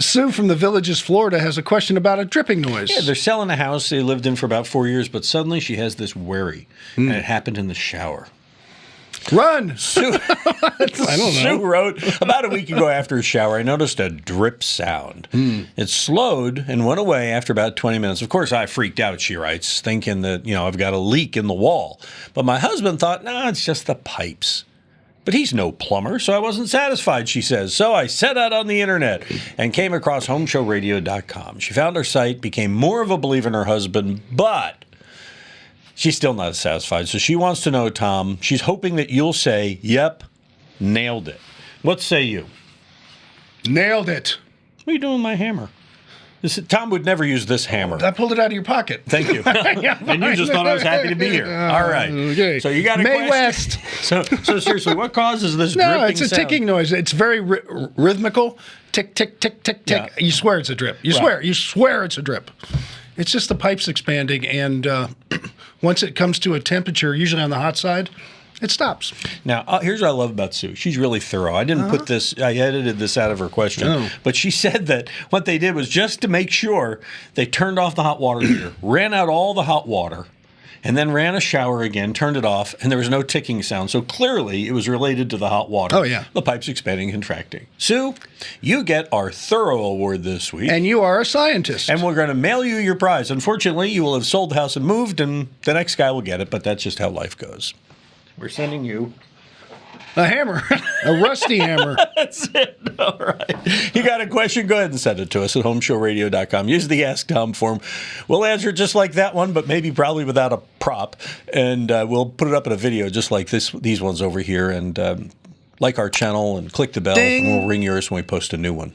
Sue from the Villages, Florida, has a question about a dripping noise. Yeah, they're selling a house they lived in for about 4 years, but suddenly she has this worry, and it happened in the shower. Run! Sue, I don't know. Sue wrote, about a week ago after a shower, I noticed a drip sound. It slowed and went away after about 20 minutes. Of course, I freaked out, she writes, thinking that, I've got a leak in the wall. But my husband thought, no, it's just the pipes. But he's no plumber, so I wasn't satisfied, she says. So I set out on the internet and came across HomeShowRadio.com. She found our site, became more of a believer in her husband, but she's still not satisfied. So she wants to know, Tom, she's hoping that you'll say, yep, nailed it. What say you? Nailed it. What are you doing with my hammer? Tom would never use this hammer. I pulled it out of your pocket. Thank you. And you just thought I was happy to be here. All right. Okay. So you got a May question? West. So seriously, what causes this dripping No, it's a sound? ticking noise. It's very rhythmical. Tick, tick, tick, tick, tick. Yeah. You swear it's a drip. You swear it's a drip. It's just the pipes expanding, and once it comes to a temperature, usually on the hot side, it stops. Now, here's what I love about Sue. She's really thorough. I didn't put this, I edited this out of her question. But she said that what they did was just to make sure they turned off the hot water heater, ran out all the hot water, and then ran a shower again, turned it off, and there was no ticking sound. So clearly it was related to the hot water. Oh, yeah. The pipes expanding and contracting. Sue, you get our thorough award this week. And you are a scientist. And we're going to mail you your prize. Unfortunately, you will have sold the house and moved, and the next guy will get it, but that's just how life goes. We're sending you a hammer, a rusty hammer. That's it. All right. You got a question? Go ahead and send it to us at HomeShowRadio.com. Use the Ask Tom form. We'll answer it just like that one, but maybe probably without a prop. And we'll put it up in a video just like these ones over here. And like our channel and click the bell, Ding. and we'll ring yours when we post a new one.